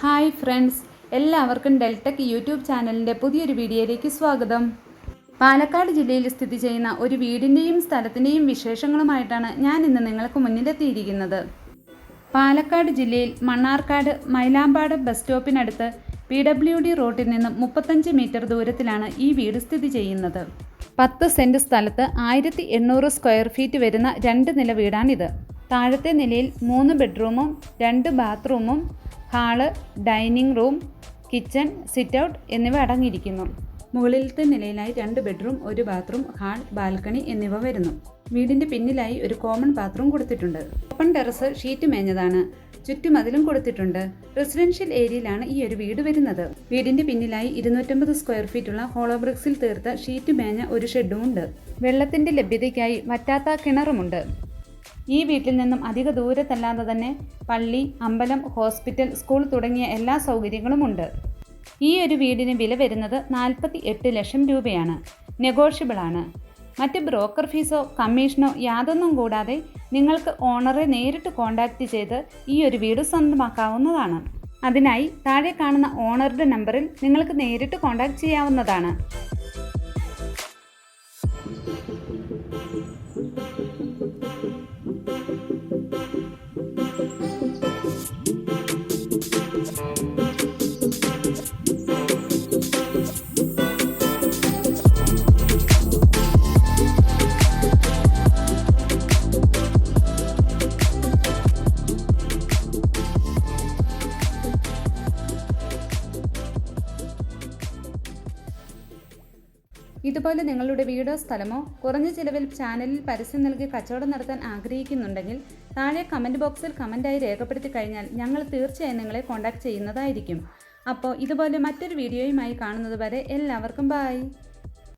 Hi friends, എല്ലാവർക്കും Deltech YouTube ചാനലിൻ്റെ പുതിയൊരു വീഡിയോയിലേക്ക് സ്വാഗതം. പാലക്കാട് ജില്ലയിൽ സ്ഥിതി ചെയ്യുന്ന ഒരു വീടിൻ്റെയും സ്ഥലത്തിൻ്റെയും വിശേഷങ്ങളുമായിട്ടാണ് ഞാൻ ഇന്ന് നിങ്ങൾക്ക് മുന്നിലെത്തിയിരിക്കുന്നത്. പാലക്കാട് ജില്ലയിൽ മണ്ണാർക്കാട് മൈലാമ്പാട് ബസ് സ്റ്റോപ്പിനടുത്ത് PWD റോഡിൽ നിന്നും 35 മീറ്റർ ദൂരത്തിലാണ് ഈ വീട് സ്ഥിതി ചെയ്യുന്നത്. 10 സെൻറ് സ്ഥലത്ത് 1800 സ്ക്വയർ ഫീറ്റ് വരുന്ന 2 നില വീടാണിത്. താഴത്തെ നിലയിൽ 3 ബെഡ്റൂമും 2 ബാത്റൂമും hall, dining room, kitchen, sit out എന്നിവ അടങ്ങിയിരിക്കുന്നു. മുകളിലത്തെ നിലയിലായി 2 ബെഡ്റൂം, 1 ബാത്റൂം, ഹാൾ, ബാൽക്കണി എന്നിവ വരുന്നു. വീടിൻ്റെ പിന്നിലായി ഒരു കോമൺ ബാത്റൂം കൊടുത്തിട്ടുണ്ട്. ഓപ്പൺ ടെറസ് ഷീറ്റ് മേഞ്ഞതാണ്. ചുറ്റുമതിലും കൊടുത്തിട്ടുണ്ട്. റെസിഡൻഷ്യൽ ഏരിയയിലാണ് ഈ ഒരു വീട് വരുന്നത്. വീടിൻ്റെ പിന്നിലായി 250 സ്ക്വയർ ഫീറ്റുള്ള ഹോളോ ബ്രിക്സിൽ തീർത്ത ഷീറ്റ് മേഞ്ഞ ഒരു ഷെഡും ഉണ്ട്. വെള്ളത്തിൻ്റെ ലഭ്യതയ്ക്കായി വറ്റാത്ത കിണറുമുണ്ട്. ഈ വീട്ടിൽ നിന്നും അധിക ദൂരത്തല്ലാതെ തന്നെ പള്ളി, അമ്പലം, ഹോസ്പിറ്റൽ, സ്കൂൾ തുടങ്ങിയ എല്ലാ സൗകര്യങ്ങളുമുണ്ട്. ഈ ഒരു വീടിന് വില വരുന്നത് 48 ലക്ഷം രൂപയാണ്. നെഗോഷ്യബിൾ ആണ്. മറ്റ് ബ്രോക്കർ ഫീസോ കമ്മീഷനോ യാതൊന്നും കൂടാതെ നിങ്ങൾക്ക് ഓണറെ നേരിട്ട് കോൺടാക്റ്റ് ചെയ്ത് ഈ ഒരു വീട് സ്വന്തമാക്കാവുന്നതാണ്. അതിനായി താഴെ കാണുന്ന ഓണറുടെ നമ്പറിൽ നിങ്ങൾക്ക് നേരിട്ട് കോൺടാക്റ്റ് ചെയ്യാവുന്നതാണ്. ഇതുപോലെ നിങ്ങളുടെ വീടോ സ്ഥലമോ കുറഞ്ഞ ചിലവിൽ ചാനലിൽ പരസ്യം നൽകി കച്ചവടം നടത്താൻ ആഗ്രഹിക്കുന്നുണ്ടെങ്കിൽ താഴെ കമൻറ്റ് ബോക്സിൽ കമൻറ്റായി രേഖപ്പെടുത്തി കഴിഞ്ഞാൽ ഞങ്ങൾ തീർച്ചയായും നിങ്ങളെ കോൺടാക്റ്റ് ചെയ്യുന്നതായിരിക്കും. അപ്പോൾ ഇതുപോലെ മറ്റൊരു വീഡിയോയുമായി കാണുന്നത് വരെ എല്ലാവർക്കും ബൈ.